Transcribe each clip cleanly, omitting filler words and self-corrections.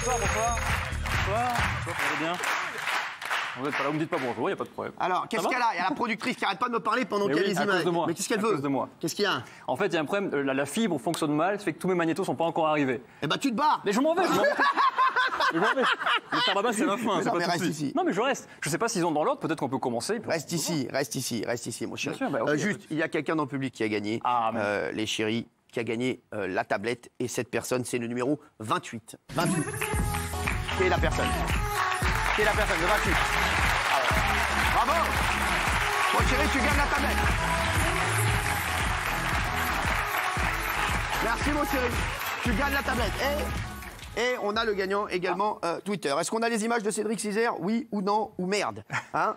Bonsoir. Bonsoir, vous allez bien? Vous êtes pas là, vous me dites pas bonjour, il n'y a pas de problème. Alors, qu'est-ce qu'il y a là? Il y a la productrice qui arrête pas de me parler pendant qu'il y a les images. Mais qu'est-ce qu'elle veut? Qu'est-ce qu'il y a? En fait, il y a un problème, la fibre fonctionne mal, ça fait que tous mes magnétos sont pas encore arrivés. Eh ben, tu te barres. Mais je m'en vais, je m'en vais. Le Tarbaba, c'est la fin, c'est pas mais tout de reste suite. ici. Non, mais je reste. Je sais pas s'ils ont dans l'ordre, peut-être qu'on peut commencer. Reste ici, mon chéri. Bien sûr, bah, okay, juste, il y a quelqu'un dans le public qui a gagné, les chéris, qui a gagné la tablette. Et cette personne, c'est le numéro 28. 28. Qui est la personne? Qui est la personne? Le 28. Bravo! Mon chéri, tu gagnes la tablette. Merci, mon chéri. Tu gagnes la tablette. Et on a le gagnant également Twitter. Est-ce qu'on a les images de Cédric Cizère? Oui ou non? Ou merde? Hein?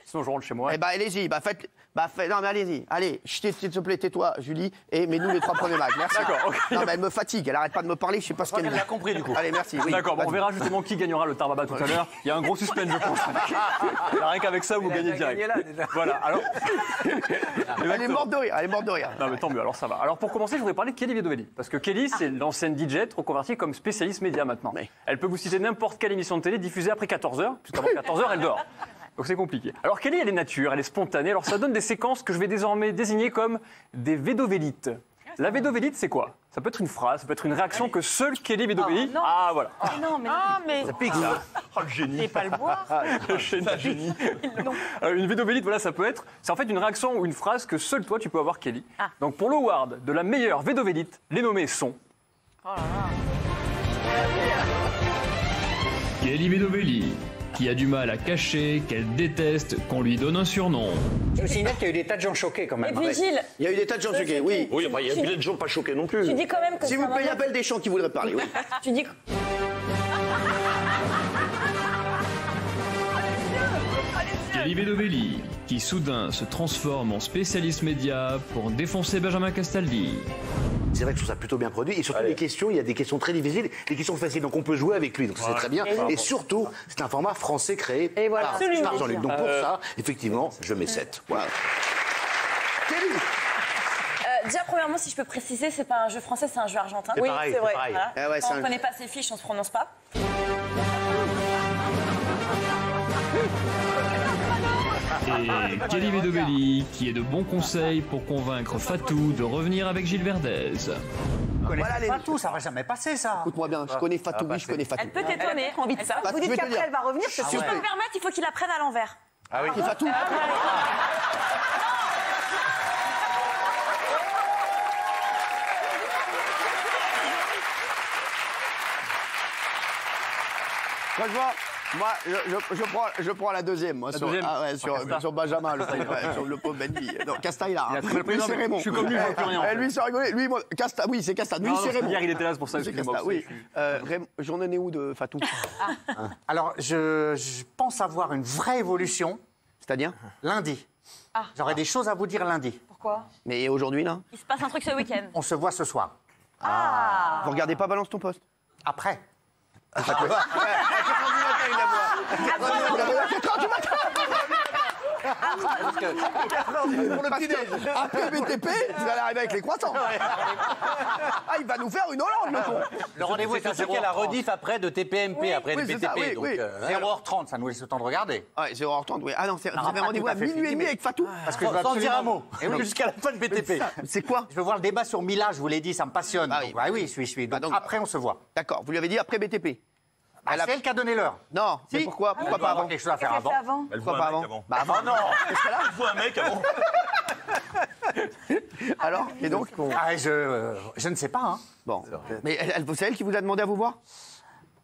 Sinon, je rentre chez moi. Eh ben, allez-y. Non, mais allez-y. Allez, s'il te plaît, tais-toi, Julie, et mets-nous les 3 premiers matchs. Merci. D'accord, ok. Non, mais elle me fatigue. Elle arrête pas de me parler. Je sais pas ce qu'elle me dit. Elle a compris, du coup. Allez, merci. Oui, d'accord, bon, on verra justement qui gagnera le Tarbaba tout à l'heure. Il y a un gros suspense, je pense. Rien qu'avec ça, vous gagnez direct. Là, déjà. Voilà, alors. Elle est morte de rire. Elle est morte de rire. Non, mais tant mieux, alors ça va. Alors, pour commencer, je voudrais parler de Kelly Vedovelli. Parce que Kelly, c'est l'ancienne DJ reconvertie comme spécialiste média maintenant. Oui. Elle peut vous citer n'importe quelle émission de télé diffusée après 14h, puisqu'avant 14h, elle dort. Donc c'est compliqué. Alors Kelly, elle est nature, elle est spontanée, alors ça donne des séquences que je vais désormais désigner comme des védovélites. La védovélite, c'est quoi? Ça peut être une phrase, ça peut être une réaction que seule Kelly Vedovelli... Ah, voilà. mais Ça pique, ça. Oh, le génie. c'est pas le boire. Le génie. Une védovélite, voilà, ça peut être... C'est en fait une réaction ou une phrase que seul toi, tu peux avoir, Kelly. Ah. Donc pour l'award de la meilleure védovélite, les nommés sont... Kelly Vedovelli, qui a du mal à cacher qu'elle déteste qu'on lui donne un surnom. Je me signale qu'il y a eu des tas de gens choqués quand Et même. puis Gilles, Il y a eu des tas de gens choqués, oui. Oui, enfin, il y a plein de gens pas choqués non plus. tu dis quand même que Si sa vous payez maman- appel des champs qui voudraient parler, oui. Tu dis que... Kelly Vedovelli, qui soudain se transforme en spécialiste média pour défoncer Benjamin Castaldi. C'est vrai que je trouve ça plutôt bien produit. Et surtout, les questions, il y a des questions très difficiles, des questions faciles. Donc, on peut jouer avec lui. Donc, c'est très bien. Et surtout, c'est un format français créé Et voilà. par Absolument. Star Jean-Luc. Donc, pour ça, effectivement, je mets 7. Voilà. Kelly, Déjà, premièrement, si je peux préciser, c'est pas un jeu français, c'est un jeu argentin. C'est pareil, c'est vrai. c'est pareil. Voilà. Ah ouais, Quand c'est on un- connaît pas ses fiches, on se prononce pas. Et Kelly Vedovelli, qui est de bons conseils pour convaincre Fatou de revenir avec Gilles Verdez. voilà les... Pas tout, ça va jamais passer, ça. Écoute-moi bien, je connais Fatou, oui, je connais Fatou. Elle peut t'étonner. Envie de ça. Fatou, je vais te dire. va revenir. Si je peux me permettre, il faut qu'il apprenne à l'envers. C'est Fatou. Moi, je prends la deuxième. Moi, sur, deuxième sur Benjamin, sur le pauvre Benji. Non, Casta, il a. Il a très Lui, c'est Raymond. Je suis comme lui, je vois plus rien. En fait. Lui, c'est rigolé. Lui, moi, Casta, oui, c'est Casta. Lui, Non, c'est Raymond. hier, il était là, c'est pour ça. C'est excusez-moi, Casta, oui. J'en ai où de Fatou? Alors, je pense avoir une vraie évolution C'est-à-dire? lundi. J'aurai des choses à vous dire lundi. Pourquoi? Mais aujourd'hui, là? Il se passe un truc ce week-end. On se voit ce soir. Vous regardez pas Balance ton poste? Après. Pour le petit déj. Après BTP, vous allez arriver avec les croissants. Ah, il va nous faire une Hollande, le con. Le rendez-vous est à 0h30. Il y a la rediff après de TPMP, après Oui, le c'est ça, BTP. oui, donc, oui. 0h30, ça nous laisse le temps de regarder. Ouais, 0h30, oui. Ah non, vous avez pas rendez-vous tout à à fait minuit et fini, demi mais- avec Fatou? Parce que je veux sans dire un absolument- mot. Eh oui. Jusqu'à la fin de BTP. C'est quoi? Je veux voir le débat sur Mila, je vous l'ai dit, ça me passionne. Ah oui. Donc, bah oui, je suis. Donc, donc- après, on se voit. D'accord, vous lui avez dit après BTP? Bah, c'est elle qui a donné l'heure. Non, mais Si. pourquoi On pas doit avoir avant? quelque chose à faire avant. Elle Pourquoi voit pas un mec avant? avant. Bah avant. non. Elle voit un mec avant. Alors, et donc Ah, je ne sais pas. Hein. bon. Mais c'est elle qui vous a demandé à vous voir?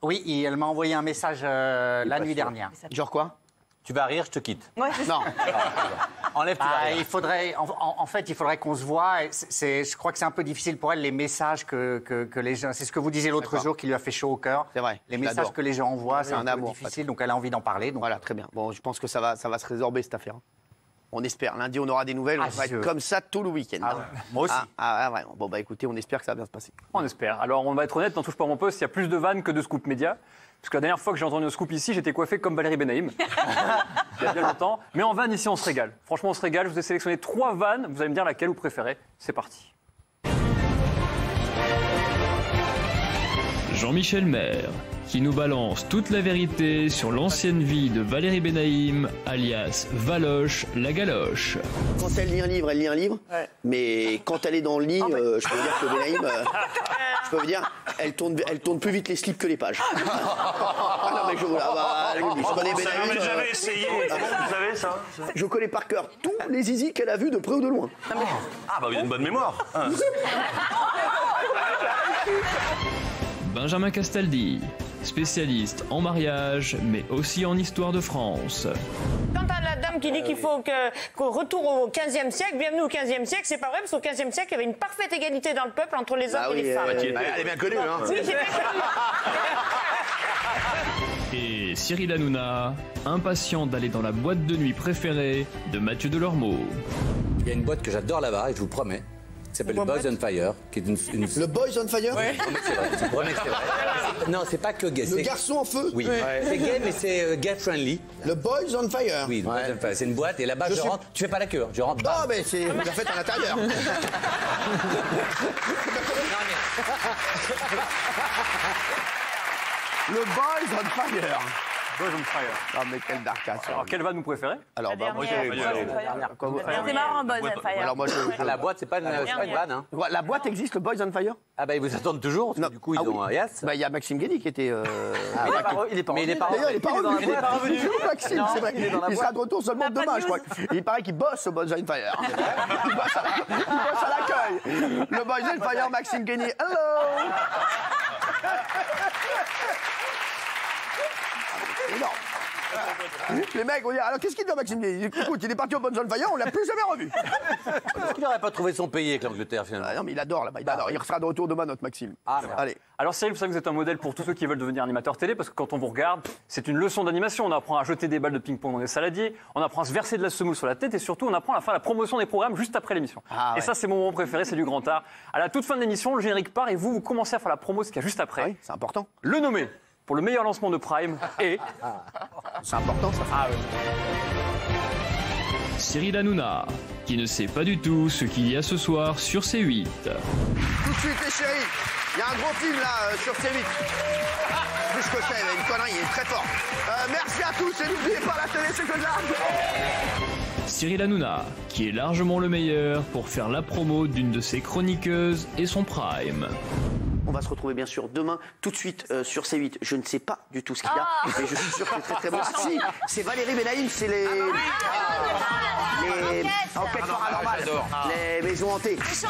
Oui, et elle m'a envoyé un message la nuit dernière. Genre quoi? Tu vas rire, je te quitte. Non. Enlève, tu vas Ah, rire. il faudrait, en fait, il faudrait qu'on se voit. Et je crois que c'est un peu difficile pour elle, les messages que les gens... C'est ce que vous disiez l'autre D'accord. jour qui lui a fait chaud au cœur. C'est vrai, Les je messages l'adore. que les gens envoient, c'est un un peu amour, difficile, donc elle a envie d'en parler. Donc... Voilà, très bien. Bon, je pense que ça va se résorber cette affaire. On espère. Lundi, on aura des nouvelles. On Ah, va être je- comme ça tout le week-end. Ah ouais. Moi aussi. Vraiment. Bon, bah écoutez, on espère que ça va bien se passer. On espère. Alors, on va être honnête, dans Touche pas à mon poste, il y a plus de vannes que de scoop média. Parce que la dernière fois que j'ai entendu un scoop ici, j'étais coiffé comme Valérie Benaïm. Il y a bien longtemps. Mais en vanne, ici, on se régale. Franchement, on se régale. Je vous ai sélectionné 3 vannes. Vous allez me dire laquelle vous préférez. C'est parti. Jean-Michel Maire, qui nous balance toute la vérité sur l'ancienne vie de Valérie Benaïm, alias Valoche la Galoche. Quand elle lit un livre, elle lit un livre. Ouais. Mais quand elle est dans le lit, je peux vous dire que Benaïm, je peux vous dire, elle tourne plus vite les slips que les pages. Ah non, mais je connais Benaïm. Mais j'avais essayé. Vous savez ça? Je connais par cœur tous les zizi qu'elle a vus de près ou de loin. Ah bah vous avez une bonne mémoire. Benjamin Castaldi, spécialiste en mariage, mais aussi en histoire de France. Quant à la dame qui dit qu'il faut qu'on retourne au XVe siècle, bienvenue au XVe siècle, c'est pas vrai, parce qu'au XVe siècle, il y avait une parfaite égalité dans le peuple entre les hommes et les femmes. Elle est bien connue, hein. Oui, j'ai bien connu. Et Cyril Hanouna, impatient d'aller dans la boîte de nuit préférée de Mathieu Delormeau. Il y a une boîte que j'adore là-bas, et je vous le promets. Qui s'appelle Boys on Fire, qui est une... Le Boys on Fire? Oui, c'est vrai. Je vous promets que c'est vrai. Non, c'est pas que gay. Le garçon en feu? Oui, c'est gay, mais c'est gay friendly. Le Boys on Fire? Oui, Boys on Fire. C'est une boîte, et là-bas, je rentre. Tu fais pas la queue, je rentre. Non, mais c'est la fête à l'intérieur. Le Boys on Fire. Boys on Fire. Ah, mais quel darkasse. Alors, quelle va nous préférer? Alors, bah, moi, j'ai... C'est marrant, Boys on Fire. Alors, moi, La boîte, c'est pas une vanne, hein. La boîte existe, le Boys on Fire? Ah bah ils vous attendent toujours, parce que du coup ils ont Yes. Bah il y a Maxime Guédy qui était... il est pas revenu. D'ailleurs il est pas revenu. Maxime, c'est vrai. Il sera de retour seulement demain, je crois. Il paraît qu'il bosse au Boys on Fire. Il bosse à l'accueil. Le Boys on Fire, Maxime Guédy. Hello. Non. Les mecs vont dire, alors qu'est-ce qu'il dit Maxime Guédy? Écoute, il est parti au Boys on Fire, on l'a plus jamais revu. Est-ce qu'il n'aurait pas trouvé son pays avec l'Angleterre finalement? Non mais il adore là-bas, il sera de retour demain notre Maxime. Allez. Alors Cyril, vous savez que vous êtes un modèle pour tous ceux qui veulent devenir animateurs télé, parce que quand on vous regarde, c'est une leçon d'animation. On apprend à jeter des balles de ping-pong dans des saladiers, on apprend à se verser de la semoule sur la tête, et surtout on apprend à faire la promotion des programmes juste après l'émission. Et ça c'est mon moment préféré, c'est du grand art. À la toute fin de l'émission, le générique part et vous commencez à faire la promo, ce qu'il y a juste après. Oui, c'est important. Le nommer pour le meilleur lancement de Prime et... C'est important ça. Cyril Hanouna, qui ne sait pas du tout ce qu'il y a ce soir sur C8. Tout de suite les chéris, il y a un gros film là sur C8. Plus que ça, il y a une connerie, il est très fort. Merci à tous et n'oubliez pas la télé c'est que de l'art. Cyril Hanouna, qui est largement le meilleur pour faire la promo d'une de ses chroniqueuses et son Prime. On va se retrouver bien sûr demain, tout de suite sur C8. Je ne sais pas du tout ce qu'il y a, mais je suis sûr que c'est très très bon. Si, c'est Valérie Benaïm, c'est les enquêtes paranormales, les maisons hantées. C'est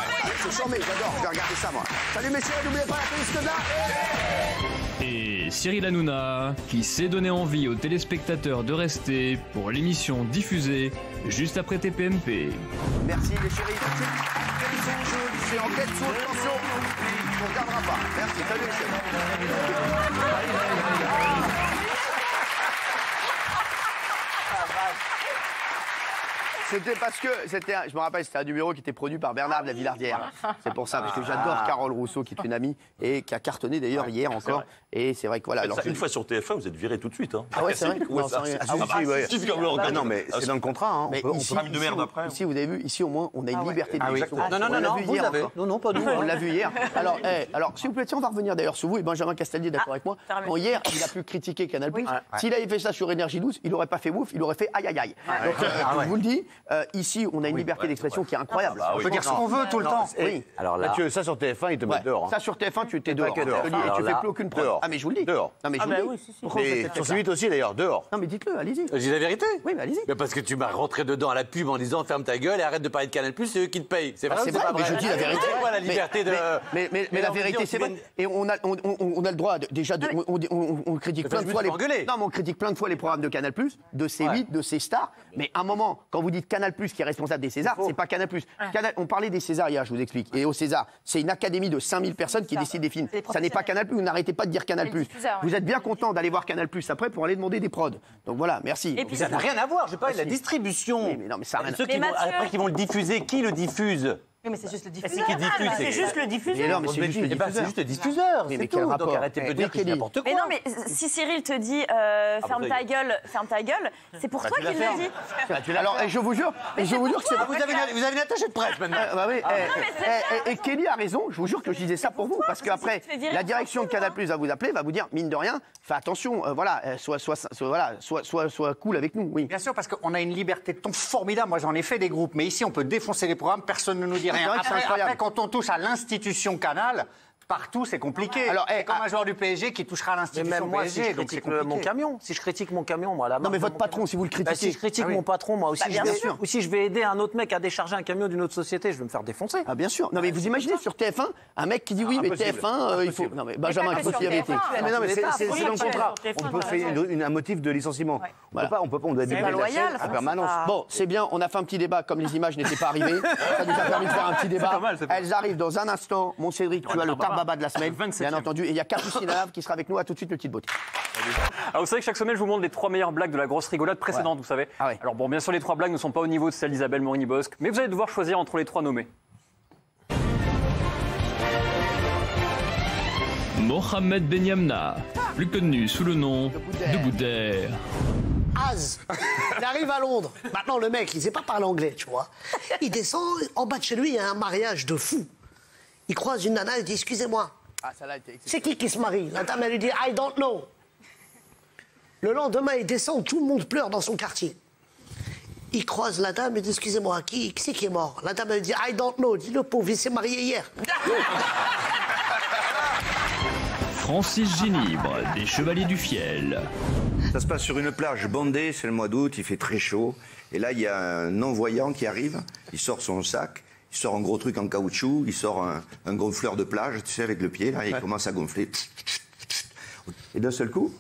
charmé, j'adore, je vais regarder ça moi. Salut messieurs, n'oubliez pas la télé c'est que de l'art. Et Cyril Hanouna, qui s'est donné envie aux téléspectateurs de rester pour l'émission diffusée juste après TPMP. Merci les chéris, merci. C'est enquête sous haute tension. On ne regardera pas. Merci, salut les chéris. C'était parce que je me rappelle, c'était un numéro qui était produit par Bernard de la Villardière. C'est pour ça, parce que j'adore Carole Rousseau, qui est une amie et qui a cartonné d'ailleurs hier encore. Et c'est vrai que voilà. Alors, une fois sur TF1, vous êtes viré tout de suite. Hein. Ah ouais, c'est vrai. Non, non, mais c'est dans le contrat. Hein. Mais on peut de merde après. Ici, vous avez vu, ici au moins, on a une liberté d'expression. Non, vous avez. Non, pas nous. On l'a vu hier. Alors, s'il vous plaît, on va revenir d'ailleurs sur vous et Benjamin Castaldi est d'accord avec moi. Bon, hier, il a pu critiquer Canal+. S'il avait fait ça sur Énergie 12, il n'aurait pas fait ouf, il aurait fait aïe aïe aïe. Donc, je vous le dis, ici, on a une liberté d'expression qui est incroyable. On peut dire ce qu'on veut tout le temps. Oui. Alors là, ça sur TF1, ils te mettent dehors. Ça sur TF1, tu étais dehors. Et tu fais plus aucune preuve. Ah mais je vous le dis. Dehors. Non mais je vous le dis. Et sur C8 aussi d'ailleurs, dehors. Non mais dites-le, allez-y. Je dis la vérité. Oui, mais allez-y. Mais parce que tu m'as rentré dedans à la pub en disant ferme ta gueule et arrête de parler de Canal+, c'est eux qui te payent. C'est vrai, c'est vrai, mais je dis la vérité. C'est quoi la liberté de... Mais la vérité, c'est vrai. Et on a le droit déjà de... On critique plein de fois les... Non, mais on critique plein de fois les programmes de Canal+, de C8, de C-Star. Mais à un moment, quand vous dites Canal+, qui est responsable des Césars, c'est pas Canal+. On parlait des Césars hier, je vous explique. Et au César, c'est une académie de 5000 personnes qui décident des films. Ça n'est pas Canal+, vous n'arrêtez pas de dire Canal+. Vous êtes bien content d'aller voir Canal+ après pour aller demander des prods. Donc voilà, merci. Et puis ça n'a rien à voir, je parle de la distribution. Oui, mais non, mais ça n'a rien à voir. Ceux qui vont le diffuser, qui le diffuse? Oui, mais c'est juste le diffuseur. C'est juste le diffuseur. Non, mais c'est juste le diffuseur. C'est juste le diffuseur. Mais C'est quel tout. rapport Donc arrêtez de dire que c'est n'importe quoi. Mais non, mais si Cyril te dit ferme ta gueule, c'est pour toi qu'il l'a dit. Alors, je vous jure que c'est... Vous avez une attaché de presse maintenant. Bah oui, et Kelly a raison, je vous jure que je disais ça pour vous, parce qu'après, la direction de Canal+ va vous appeler, va vous dire, mine de rien, fais attention, sois cool avec nous, oui. Bien sûr, parce qu'on a une liberté de ton formidable. Moi, j'en ai fait des groupes, mais ici, on peut défoncer les programmes, personne ne nous dit rien. Après, quand on touche à l'institution Canal, partout, c'est compliqué. Alors, c'est comme un joueur du PSG qui touchera à l'institution moi, PSG. si je critique mon camion, moi, là. Non, mais votre patron, si vous le critiquez. Si je critique mon patron, moi aussi, si je vais aider un autre mec à décharger un camion d'une autre société, je vais me faire défoncer. Ah, bien sûr. Non, mais vous imaginez sur TF1, un mec qui dit oui, mais TF1, il faut. Non, mais Benjamin, il faut qu'il y avait été. Mais non, mais c'est dans le contrat. On peut faire un motif de licenciement. On peut pas, on doit être loyal en permanence. Bon, c'est bien, on a fait un petit débat, comme les images n'étaient pas arrivées. Ça nous a permis de faire un petit débat. Elles arrivent dans un instant. Mon Cédric, tu as le tarbaba de la semaine. Bien entendu, et il y a Capucine Lave qui sera avec nous. À tout de suite, le petite beauté. Alors vous savez que chaque semaine, je vous montre les 3 meilleures blagues de la grosse rigolade précédente, vous savez. Ah ouais. Alors bon, bien sûr, les 3 blagues ne sont pas au niveau de celles d'Isabelle Morini-Bosque, mais vous allez devoir choisir entre les 3 nommés. Mohamed Benyamna, plus connu sous le nom de Boudère. Az, il arrive à Londres. Maintenant, le mec, il sait pas parler anglais, tu vois. Il descend, en bas de chez lui, il y a un mariage de fou. Il croise une nana, il dit, excusez-moi, c'est qui se marie? La dame, elle lui dit, I don't know. Le lendemain, il descend, tout le monde pleure dans son quartier. Il croise la dame, il dit, excusez-moi, qui c'est qui est mort? La dame, elle dit, I don't know. Il dit, le pauvre, il s'est marié hier. Francis Ginibre, des Chevaliers du Fiel. Ça se passe sur une plage bondée, c'est le mois d'août, il fait très chaud. Et là, il y a un non-voyant qui arrive, il sort son sac, il sort un gros truc en caoutchouc, il sort un gonfleur de plage, tu sais, avec le pied, là, il commence à gonfler. Et d'un seul coup,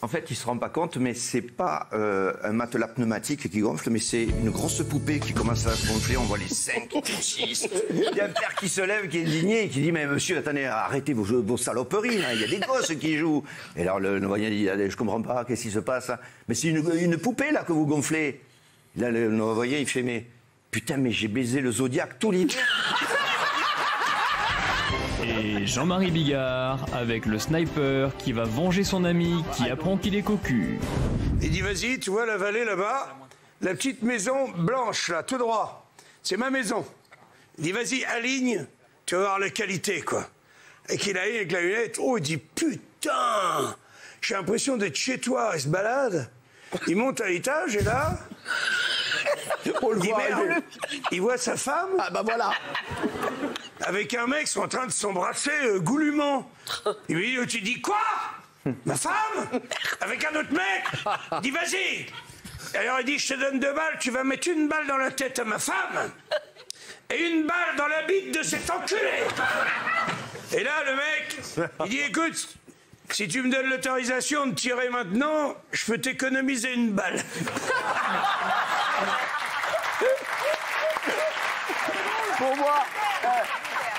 en fait, il se rend pas compte, mais c'est pas un matelas pneumatique qui gonfle, mais c'est une grosse poupée qui commence à gonfler. On voit les 5, les 6. Il y a un père qui se lève, qui est indigné, et qui dit, mais monsieur, attendez, arrêtez vos saloperies, hein, il y a des gosses qui jouent. Et alors le non-voyant dit, je comprends pas, qu'est-ce qui se passe? Mais c'est une poupée, là, que vous gonflez. Là, le non-voyant, il fait, mais putain, mais j'ai baisé le Zodiac tout l'hiver. Et Jean-Marie Bigard avec le sniper qui va venger son ami qui apprend qu'il est cocu. Il dit, vas-y, tu vois la vallée là-bas, la petite maison blanche, là, tout droit. C'est ma maison. Il dit, vas-y, aligne, tu vas voir la qualité, quoi. Et qu'il aligne avec la lunette, oh, il dit, putain, j'ai l'impression d'être chez toi. Il se balade, il monte à l'étage, et là... On le voit, il voit sa femme. Ah bah voilà. Avec un mec, sont en train de s'embrasser goulûment. Il lui dit, tu dis quoi? Ma femme? Avec un autre mec? Il dit, vas-y. Et alors il dit, je te donne 2 balles, tu vas mettre une balle dans la tête à ma femme et une balle dans la bite de cet enculé. Et là, le mec, il dit, écoute, si tu me donnes l'autorisation de tirer maintenant, je peux t'économiser une balle.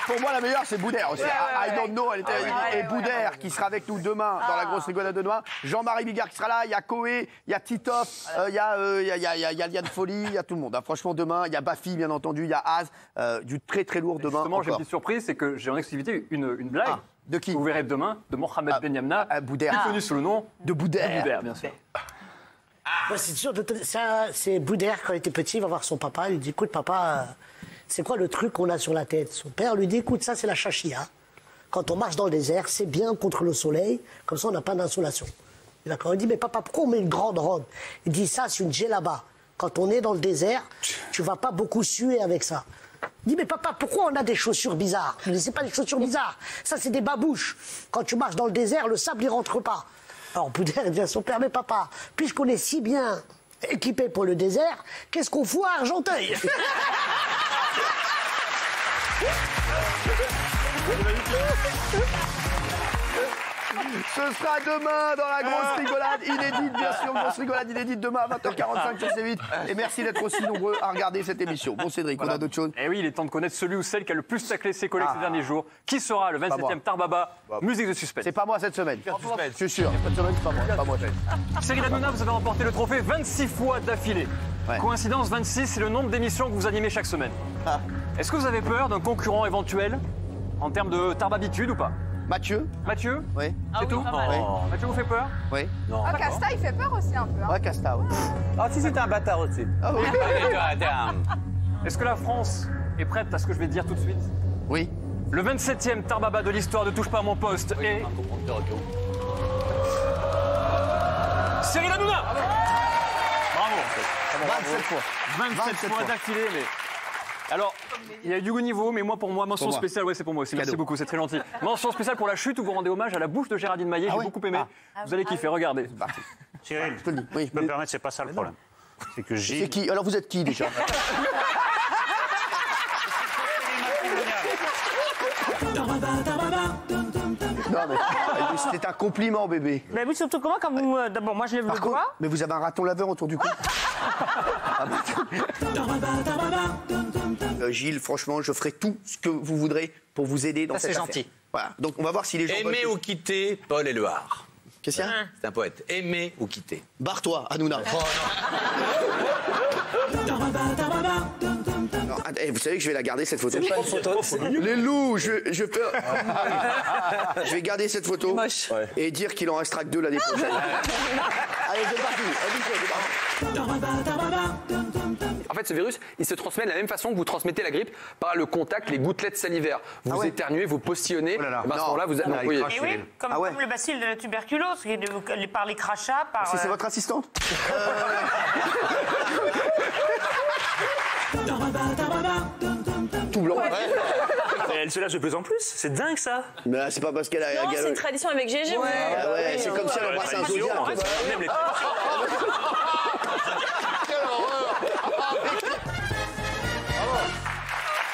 Pour moi, la meilleure, c'est Boudère aussi. I don't know, elle était et Boudère qui sera avec nous demain dans la grosse rigolade de demain. Jean-Marie Bigard qui sera là, il y a Koé, il y a Titoff, il y a Liane Folie, il y a tout le monde. Franchement, demain, il y a Bafi, bien entendu, il y a Az, du très très lourd demain. Justement, j'ai une petite surprise, c'est que j'ai en exclusivité une blague. De qui? Vous verrez demain, de Mohamed Benyamna, Boudère. connu sous le nom de Boudère. De Boudère, bien sûr. Moi, c'est sûr, c'est Boudère, quand il était petit, il va voir son papa, il lui dit, écoute, papa, c'est quoi le truc qu'on a sur la tête? Son père lui dit, écoute, ça, c'est la chachia. Quand on marche dans le désert, c'est bien contre le soleil, comme ça, on n'a pas d'insolation. D'accord? Il dit, mais papa, pourquoi on met une grande robe? Il dit, ça, c'est une djellaba. Quand on est dans le désert, tu vas pas beaucoup suer avec ça. Il dit, mais papa, pourquoi on a des chaussures bizarres? Il dit, c'est pas des chaussures bizarres, ça, c'est des babouches. Quand tu marches dans le désert, le sable, il rentre pas. Alors Boudère dit à son père, mais papa, puisqu'on est si bien équipé pour le désert, qu'est-ce qu'on fout à Argenteuil? Ce sera demain dans la grosse rigolade inédite, bien sûr. Grosse rigolade inédite demain à 20h45 sur C8. Et merci d'être aussi nombreux à regarder cette émission. Bon, Cédric, on a d'autres choses. Eh oui, il est temps de connaître celui ou celle qui a le plus taclé ses collègues ces derniers jours. Qui sera le 27e Tarbaba? Musique de suspense. C'est pas moi cette semaine. Je suis sûr. Cette semaine, c'est pas moi. C'est pas moi. Cyril Hanouna, vous avez remporté le trophée 26 fois d'affilée. Ouais. Coïncidence, 26, c'est le nombre d'émissions que vous animez chaque semaine. Est-ce que vous avez peur d'un concurrent éventuel en termes de tarbabitude ou pas? Mathieu? Mathieu? Oui. C'est tout? Mathieu vous fait peur? Oui. Non. Ah, Casta, il fait peur aussi un peu. Hein. Ouais, Casta, oui. Ah, si, c'était un bâtard aussi. Ah oui. Est-ce que la France est prête à ce que je vais dire tout de suite? Oui. Le 27e Tarbaba de l'histoire de Touche pas à mon poste est... Cyril Hanouna. Bravo. 27 fois. 27 fois d'affilée, mais... Alors, il y a eu du haut niveau, mais moi, pour moi, mention spéciale, ouais, c'est pour moi aussi. Merci beaucoup, c'est très gentil. Mention spéciale pour la chute où vous rendez hommage à la bouche de Géraldine Maillet. J'ai beaucoup aimé. Vous allez kiffer, regardez. Cyril, je te le dis. Oui, je peux me permettre, c'est pas ça le problème. C'est que Gilles. C'est qui? Alors vous êtes qui déjà? Non, mais c'était un compliment, bébé. Mais oui, surtout comment quand vous... D'abord, moi, je lève le doigt. Mais vous avez un raton laveur autour du cou. Gilles, franchement, je ferai tout ce que vous voudrez pour vous aider dans cette affaire. C'est gentil. Voilà. Donc, on va voir si les gens... Aimer ou quitter Paul Éluard. Qu'est-ce qu'il y a? C'est un poète. Aimer ou quitter. Barre-toi, Hanouna. Vous savez que je vais la garder, cette photo. C'est pas une photo. Les loups, je vais garder cette photo et dire qu'il en restera que 2 l'année prochaine. Allez, c'est parti. En fait, ce virus, il se transmet de la même façon que vous transmettez la grippe par le contact, les gouttelettes salivaires. Vous éternuez, vous postillonnez, et à ce moment-là, vous envoyez. Et oui, comme le bacille de la tuberculose, par les crachats, par... C'est votre assistante? Tout blanc. Elle se lâche de plus en plus, c'est dingue ça. Mais c'est pas parce qu'elle a... Non, c'est une tradition avec Gégé. Ah ouais, c'est comme si elle embrassait un zodiaque. Même les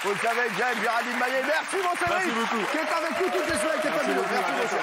Vous le savez, Géraldine Maillet. Merci, mon Cédric. Merci beaucoup. Qui est avec nous toutes les semaines, c'est fabuleux. Merci, monsieur.